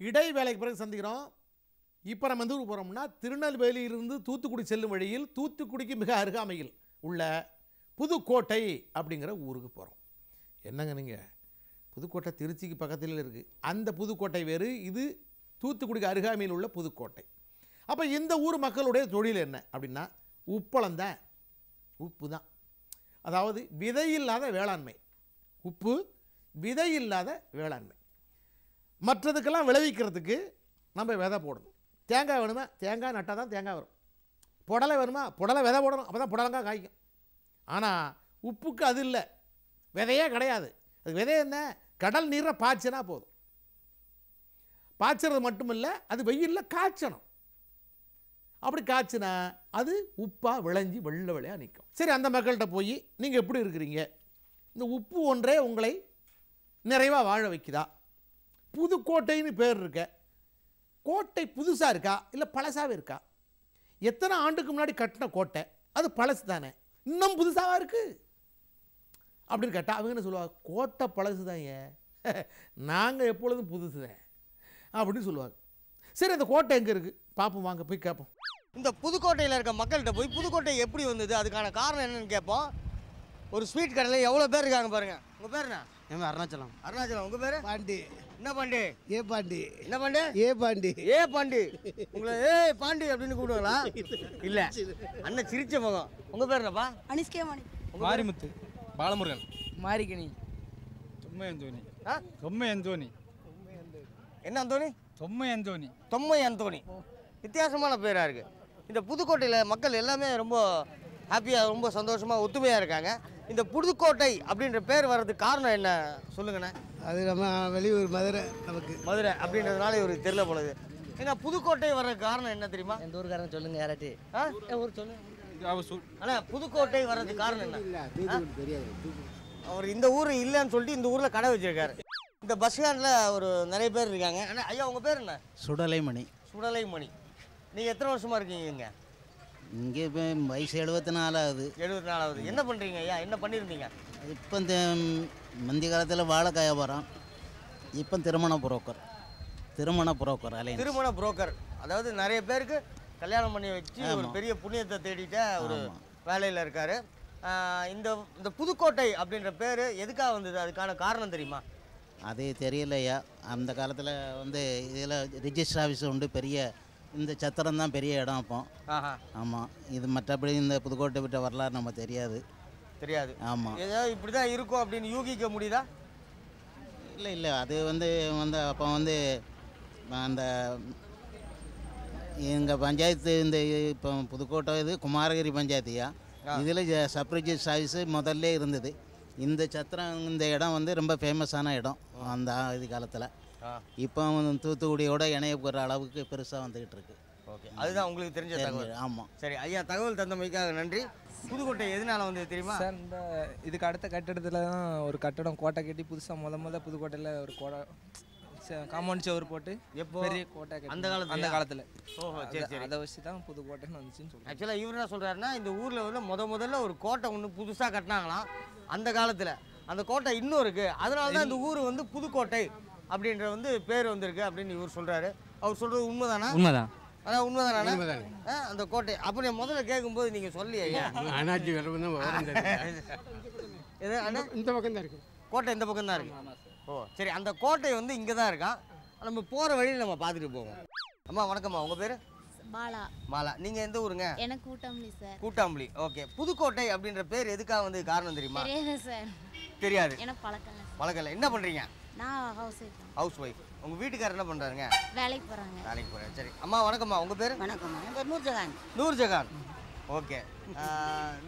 இடைவேளைக்கு பிறகு சந்திக்கிறோம். இப்போ நம்ம எந்த ஊருக்கு போகிறோம்னா, திருநெல்வேலியிலிருந்து தூத்துக்குடி செல்லும் வழியில் தூத்துக்குடிக்கு மிக அருகாமையில் உள்ள புதுக்கோட்டை அப்படிங்கிற ஊருக்கு போகிறோம். என்னங்க நீங்கள், புதுக்கோட்டை திருச்சிக்கு பக்கத்தில் இருக்குது. அந்த புதுக்கோட்டை வேறு, இது தூத்துக்குடிக்கு அருகாமையில் உள்ள புதுக்கோட்டை. அப்போ இந்த ஊர் மக்களுடைய தொழில் என்ன அப்படின்னா, உப்பளம் தான், உப்பு தான். அதாவது விதையில்லாத வேளாண்மை. உப்பு விதையில்லாத வேளாண்மை. மற்றதுக்கெல்லாம் விளைவிக்கிறதுக்கு நம்ம விதை போடணும். தேங்காய் வேணுமா, தேங்காய் நட்டால் தான் தேங்காய் வரும். புடலை வேணுமா, புடலை விதை போடணும், அப்போ தான் புடலங்காய் காய்க்கும். ஆனால் உப்புக்கு அது இல்லை, விதையே கிடையாது. அது விதை என்ன, கடல் நீரை பாய்ச்சினா போதும். பாய்ச்சறது மட்டும் இல்லை, அது வெயிலில் காய்ச்சணும். அப்படி காய்ச்சினா அது உப்பாக விளைஞ்சி வெள்ளை வெள்ளையாக நிற்கும். சரி, அந்த மக்கள்கிட்ட போய் நீங்கள் எப்படி இருக்கிறீங்க, இந்த உப்பு ஒன்றே உங்களை நிறைவாக வாழ வைக்குதா, புதுக்கோட்டைன்னு பேர் இருக்க, கோட்டை புதுசாக இருக்கா இல்லை பழசாகவே இருக்கா, எத்தனை ஆண்டுக்கு முன்னாடி கட்டின கோட்டை, அது பழசு தானே, இன்னும் புதுசாக இருக்குது அப்படின்னு கேட்டால் அவங்க என்ன சொல்லுவாங்க, கோட்டை பழசு தான், ஏன் நாங்கள் எப்பொழுதும் புதுசு தான் அப்படின்னு சொல்லுவாங்க. சரி, அந்த கோட்டை எங்கே இருக்குது பார்ப்போம், வாங்க போய் கேட்போம். இந்த புதுக்கோட்டையில் இருக்க மக்கள்கிட்ட போய் புதுக்கோட்டை எப்படி வந்தது, அதுக்கான காரணம் என்னன்னு கேட்போம். ஒரு ஸ்வீட் கடையில் எவ்வளோ பேர் இருக்காங்க பாருங்கள். உங்கள் பேர் என்ன? என் அருணாச்சலம். அருணாச்சலம். உங்கள் பேர்? பாண்டி. என்ன பாண்டி? ஏ பாண்டி. என்ன பாண்டி? ஏ பாண்டி. ஏ பாண்டி. உங்களை ஏ பாண்டி அப்படின்னு கூப்பிடுவாங்களா? இல்லை, அண்ணன் சிரிச்ச முகம். உங்கள் பேர் என்னப்பா? அனிஸ்கே மணி. மாரிமுத்து. பாலமுருகன். மாரிகனி. தொம்மை அந்தோனி. ஆ? தொம்மை அந்தோனி. என்ன அந்தோனி? தொம்மை அந்தோனி. தொம்மை அந்தோனி. வித்தியாசமான பேராக இருக்குது. இந்த புதுக்கோட்டையில் மக்கள் எல்லாமே ரொம்ப ஹாப்பியாக, ரொம்ப சந்தோஷமாக, ஒத்துமையாக இருக்காங்க. இந்த புதுக்கோட்டை அப்படின்ற பேர் வர்றதுக்கு காரணம் என்ன சொல்லுங்கண்ணே? அது நம்ம வெளியூர் மதுரை, நமக்கு மதுரை அப்படின்றதுனால இவருக்கு தெரியல போலது. ஏன்னா புதுக்கோட்டை வர்றதுக்கு காரணம் என்ன தெரியுமா? எந்த ஊருக்காரங்க சொல்லுங்க, யாராட்டி ஊர் சொல்லுங்க. ஆனால் புதுக்கோட்டை வர்றதுக்கு காரணம் என்ன? அவர் இந்த ஊர் இல்லைன்னு சொல்லிட்டு இந்த ஊரில் கடை வச்சிருக்காரு. இந்த பஸ் ஸ்டாண்டில் ஒரு நிறைய பேர் இருக்காங்க. அண்ணா, ஐயா உங்கள் பேர் என்ன? சுடலைமணி. சுடலைமணி. நீங்கள் எத்தனை வருஷமாக இருக்கீங்க இங்கே? இங்கே இப்போ வயசு 74 ஆகுது. 74. என்ன பண்ணுறீங்க ஐயா, என்ன பண்ணியிருந்தீங்க? இப்போ இந்த முந்தைய காலத்தில் வாழைக்காய வியாபாரம், இப்போ திருமண புரோக்கர். அலையன்ஸ். திருமண புரோக்கர். அதாவது நிறைய பேருக்கு கல்யாணம் பண்ணி வச்சு ஒரு பெரிய புண்ணியத்தை தேடிட்ட ஒரு வேலையில் இருக்கார். இந்த இந்த புதுக்கோட்டை அப்படின்ற பேர் எதுக்காக வந்தது, அதுக்கான காரணம் தெரியுமா? அது தெரியலையா. அந்த காலத்தில் வந்து இதில் ரிஜிஸ்டர் ஆஃபீஸ் உண்டு, பெரிய இந்த சத்திரம் தான் பெரிய இடம் அப்போ. ஆமாம். இது மற்றபடி இந்த புதுக்கோட்டை விட்ட வரலாறு நம்ம தெரியாது. ஆமாம். ஏதாவது இப்படி தான் இருக்கும் அப்படின்னு யூகிக்க முடியுதா? இல்லை, அது வந்து அப்போ வந்து அந்த எங்கள் பஞ்சாயத்து, இந்த இப்போ புதுக்கோட்டை இது குமாரகிரி பஞ்சாயத்துயா, இதில் சப் ரிஜிஸ்டர் ஆஃபீஸு முதல்ல இருந்தது. இந்த சத்திரம், இந்த இடம் வந்து ரொம்ப ஃபேமஸான இடம் அந்த இது காலத்தில். இப்போ தூத்துக்குடியோட இணைய போகிற அளவுக்கு பெருசாக வந்துக்கிட்டு இருக்கு. ஓகே, அதுதான் உங்களுக்கு தெரிஞ்ச தகவல். ஆமாம். சரி ஐயா, தகவல் தந்தமைக்காக நன்றி. புதுக்கோட்டை எதனால வந்து தெரியுமா சார்? இந்த இதுக்கு அடுத்த கட்டிடத்தில் தான் ஒரு கட்டடம் கோட்டை கட்டி புதுசாக முத புதுக்கோட்டையில் ஒரு காம்பவுண்ட் சவர் போட்டு எப்போ பெரிய கோட்டை அந்த காலத்தில். ஓஹோ, சரி சரி. அதை வச்சு தான் புதுக்கோட்டைன்னு வந்துச்சுன்னு சொல்லுங்கள். ஆக்சுவலாக இவர் என்ன சொல்கிறாருன்னா, இந்த ஊரில் வந்து முதல்ல ஒரு கோட்டை ஒன்று புதுசாக கட்டினாங்களாம் அந்த காலத்தில். அந்த கோட்டை இன்னும் இருக்குது, அதனால தான் இந்த ஊர் வந்து புதுக்கோட்டை அப்படின்ற வந்து பேர் வந்திருக்கு அப்படின்னு இவர் சொல்கிறாரு. அவர் சொல்கிறது உண்மைதானா? உண்மைதான். அதான் உண்மைதானே அந்த கோட்டை. அப்போ நீ முதல்ல கேட்கும்போது நீங்கள் சொல்லி ஐயா அண்ணாச்சி இந்த பக்கம் தான் இருக்கு கோட்டை, இந்த பக்கம் தான் இருக்கு. ஓ சரி, அந்த கோட்டை வந்து இங்கே தான் இருக்கான். நம்ம போகிற வழியில் நம்ம பார்த்துட்டு போவோம். அம்மா வணக்கம்மா, உங்கள் பேர்? பாலா. மாலா. நீங்கள் எந்த ஊருங்க? எனக்கு கூட்டாம்பலி சார். கூட்டாம்பலி. ஓகே, புதுக்கோட்டை அப்படின்ற பேர் எதுக்காக வந்து காரணம் தெரியுமா? தெரியாது சார். தெரியாது. எனக்கு பழக்கம் பழக்கம். என்ன பண்ணுறீங்க? நான் ஹவுஸ் ஒய்ஃப். உங்கள் வீட்டுக்காரர் என்ன பண்ணுறாருங்க? வேலைக்கு போகிறாங்க. வேலைக்கு போகிறேன். சரி அம்மா வணக்கம்மா, உங்கள் பேர்? வணக்கம்மா, என் பேர் நூர்ஜஹான். நூர்ஜஹான். ஓகே,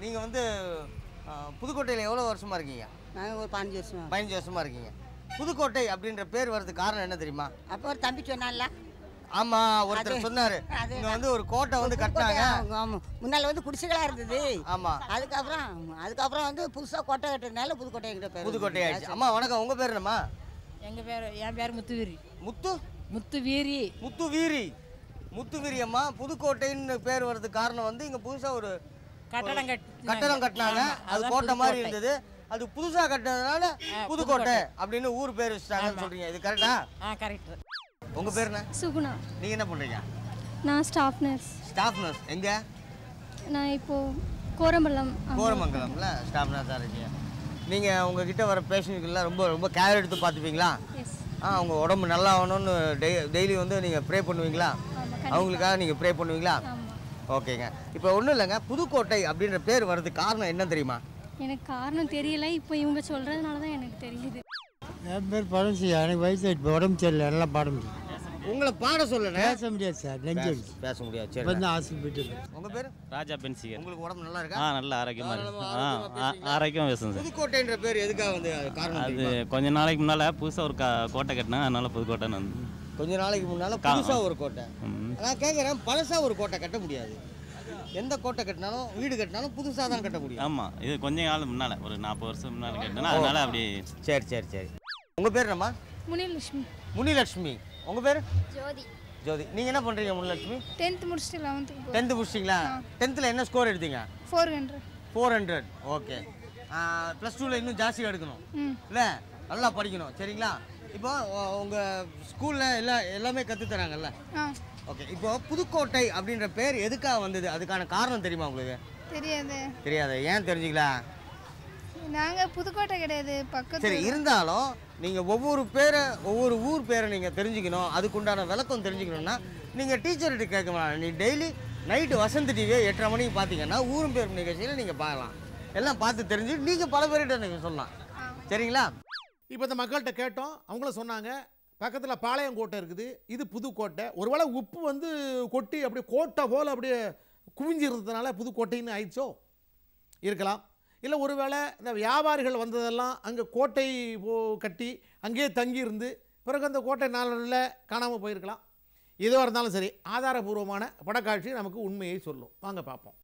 நீங்கள் வந்து புதுக்கோட்டையில் எவ்வளோ வருஷமாக இருக்கீங்க? நாங்கள் ஒரு 15 வருஷமாக இருக்கீங்க. புதுக்கோட்டை அப்படின்ற பேர் வர்றதுக்கு காரணம் என்ன தெரியுமா? அப்போ ஒரு தம்பி சொன்னால. ஆமாம், ஒருத்தர் சொன்னார், இங்கே வந்து ஒரு கோட்டை வந்து கட்டினாங்க. முன்னால் வந்து குடிசைகளாக இருந்தது. ஆமாம். அதுக்கப்புறம் வந்து புதுசாக கோட்டை கட்டுறதுனால புதுக்கோட்டை பேர் புதுக்கோட்டை ஆயிடுச்சு. அம்மா வணக்கம், உங்கள் பேர் என்னம்மா? என் பேர் முத்துவீரி. முத்துவீரி. முத்துவீரி அம்மா. புதுக்கோட்டைன்னு பேர் வர்றதுக்கு காரணம் வந்து இங்கே புதுசாக ஒரு கட்டடம் கட்டினாங்க. அது கோட்டை மாதிரி இருந்தது. அது புதுசாக கட்டினதுனால புதுக்கோட்டை அப்படின்னு ஊர் பேர் வச்சுட்டாங்கன்னு சொல்றீங்க. இது கரெக்டா? கரெக்ட். உங்கள் பேர் என்ன? சுகுணா. நீங்கள் என்ன பண்ணுறீங்க? நான் ஸ்டாஃப் நர்ஸ். ஸ்டாஃப் நர்ஸ் எங்கே? நான் இப்போது கோரம்பள்ளம். கோரமங்கலம்ல ஸ்டாஃப் நர்ஸாக இருக்கீங்க. நீங்கள் உங்ககிட்ட வர பேஷண்ட்டுக்கெல்லாம் ரொம்ப ரொம்ப கேர் எடுத்து பார்த்துப்பீங்களா? எஸ். அவங்க உடம்பு நல்லா ஆகணும்னு டெய்லி வந்து நீங்கள் ப்ரே பண்ணுவீங்களா? அவங்களுக்காக நீங்கள் ப்ரே பண்ணுவீங்களா? ஓகேங்க. இப்போ ஒன்றும் இல்லைங்க, புதுக்கோட்டை அப்படின்ற பேர் வர்றதுக்கு காரணம் என்ன தெரியுமா? எனக்கு காரணம் தெரியல, இப்போ இவங்க சொல்கிறதுனால தான் எனக்கு தெரியுது. என் பேர் பழசியா, எனக்கு வயசு இப்போ உடம்பு சரியில்லை, நல்லா பாட முடியும். உங்களை பாட சொல்லணும். பேச முடியாது சார், நெஞ்சு பேச முடியாது. சரி, வந்து ஹாஸ்பிட்டல். உங்கள் பேர்? ராஜா பென்சிகர். உங்களுக்கு உடம்பு நல்லா இருக்கா? நல்ல ஆரோக்கியமாக இருக்கு. ஆரோக்கியமாக பேசுங்க சார். புதுக்கோட்டைன்ற பேர் எதுக்காக வந்து காரணம்? அது கொஞ்ச நாளைக்கு முன்னால் புதுசாக ஒரு கோட்டை கட்டினா, அதனால புதுக்கோட்டைன்னு வந்து. கொஞ்ச நாளைக்கு முன்னால் புதுசாக ஒரு கோட்டை. நான் கேட்குறேன், பழசாக ஒரு கோட்டை கட்ட முடியாது. எந்த கோட்டை கட்டினாலும் வீடு கட்டினாலும் புதுசாக தான் கட்ட முடியும். ஆமாம், இது கொஞ்ச நாள் முன்னால் ஒரு 40 வருஷம் முன்னால் கட்டினா, அதனால அப்படி. சரி சரி சரி. உங்கள் பேர் என்னம்மா? முனிலட்சுமி. முனிலட்சுமி. உங்கள் பேர்? ஜோதி. ஜோதி. நீங்கள் என்ன பண்ணுறீங்க முனிலட்சுமி? 10th முடிச்சுட்டு 11th 10th முடிச்சிட்டிங்களா? 10th என்ன ஸ்கோர் எடுத்தீங்க? 400. 400. ஓகே. +2ல் இன்னும் ஜாஸ்தியாக எடுக்கணும் இல்லை? நல்லா படிக்கணும் சரிங்களா? இப்போ உங்கள் ஸ்கூலில் எல்லாமே கற்றுத்தராங்கல்ல? ஓகே. இப்போ புதுக்கோட்டை அப்படின்ற பேர் எதுக்காக வந்தது? அதுக்கான காரணம் தெரியுமா உங்களுக்கு? தெரியாது. தெரியாது. ஏன் தெரிஞ்சுக்கலாம்? நாங்கள் புதுக்கோட்டை கிடையாது, பக்கத்து. சரி, இருந்தாலும் நீங்கள் ஒவ்வொரு ஊர் பேரை நீங்கள் தெரிஞ்சுக்கணும், அதுக்குண்டான விளக்கம் தெரிஞ்சுக்கணும்னா நீங்கள் டீச்சர்கிட்ட கேட்கலாம். நீ டெய்லி நைட்டு வசந்த் டிவியை 8:30 மணிக்கு பார்த்தீங்கன்னா ஊரும் பேர் நிகழ்ச்சியில் நீங்கள் பார்க்கலாம். எல்லாம் பார்த்து தெரிஞ்சு நீங்கள் பல பேர்கிட்ட நீங்கள் சொல்லலாம். சரிங்களா? இப்போ இந்த மக்கள்கிட்ட கேட்டோம், அவங்களும் சொன்னாங்க பக்கத்தில் பாளையங்கோட்டை இருக்குது, இது புதுக்கோட்டை. ஒருவேளை உப்பு வந்து கொட்டி அப்படியே கோட்டை போல் அப்படியே குவிஞ்சிருந்ததுனால புதுக்கோட்டைன்னு ஆயிடுச்சோ இருக்கலாம். இல்லை ஒருவேளை இந்த வியாபாரிகள் வந்ததெல்லாம் அங்கே கோட்டை கட்டி அங்கேயே தங்கியிருந்து பிறகு அந்த கோட்டை நாளில் காணாமல் போயிருக்கலாம். எதுவாக இருந்தாலும் சரி, ஆதாரபூர்வமான படக்காட்சி நமக்கு உண்மையை சொல்லும். வாங்க பார்ப்போம்.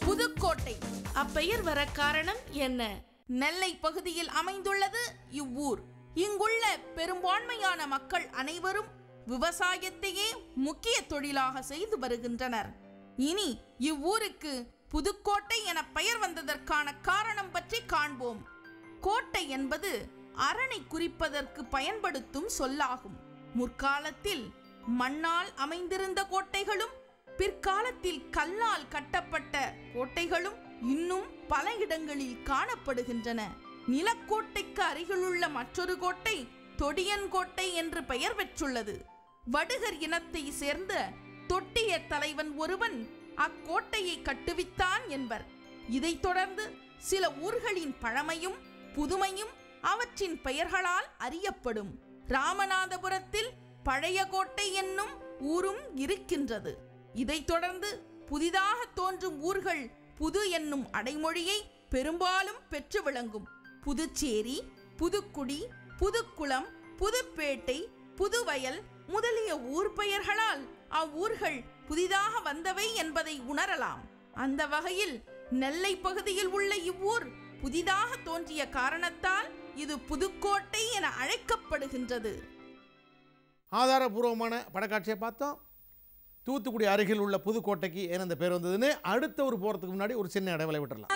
புதுக்கோட்டை அப்பெயர் வர காரணம் என்ன? நெல்லை பகுதியில் அமைந்துள்ளது இவ்வூர். இங்குள்ள பெரும்பான்மையான மக்கள் அனைவரும் விவசாயத்தையே முக்கிய தொழிலாக செய்து வருகின்றனர். இனி இவ்வூருக்கு புதுக்கோட்டை என பெயர் வந்ததற்கான காரணம் பற்றி காண்போம். கோட்டை என்பது அரணை குறிப்பதற்கு பயன்படுத்தும் சொல்லாகும். முற்காலத்தில் மண்ணால் அமைந்திருந்த கோட்டைகளும் பிற்காலத்தில் கல்லால் கட்டப்பட்ட கோட்டைகளும் இன்னும் பல இடங்களில் காணப்படுகின்றன. நிலக்கோட்டைக்கு அருகிலுள்ள மற்றொரு கோட்டை தொடியன் கோட்டை என்று பெயர் பெற்றுள்ளது. வடுகர் இனத்தை சேர்ந்த தொட்டிய தலைவன் ஒருவன் அக்கோட்டையை கட்டுவித்தான் என்பர். இதைத் தொடர்ந்து சில ஊர்களின் பழமையும் புதுமையும் அவற்றின் பெயர்களால் அறியப்படும். ராமநாதபுரத்தில் பழைய கோட்டை என்னும் ஊரும் இருக்கின்றது. இதைத் தொடர்ந்து புதிதாக தோன்றும் ஊர்கள் புது என்னும் அடைமொழியை பெரும்பாலும் பெற்று விளங்கும். புதுச்சேரி, புதுக்குடி, புதுக்குளம், புதுப்பேட்டை, புதுவயல் முதலிய ஊர் பெயர்களால் அவ்வூர்கள் புதிதாக வந்தவை என்பதை உணரலாம். அந்த வகையில் நெல்லை பகுதியில் உள்ள இவ்வூர் புதிதாக தோன்றிய காரணத்தால் இது புதுக்கோட்டை என அழைக்கப்படுகின்றது. ஆதாரபூர்வமான படக்காட்சியை பார்த்தோம். தூத்துக்குடி அருகில் உள்ள புதுக்கோட்டைக்கு ஏன் அந்த பேர் வந்ததுன்னு அடுத்த ஒரு போகிறதுக்கு முன்னாடி ஒரு சின்ன இடைவெளி விட்டுடலாம்.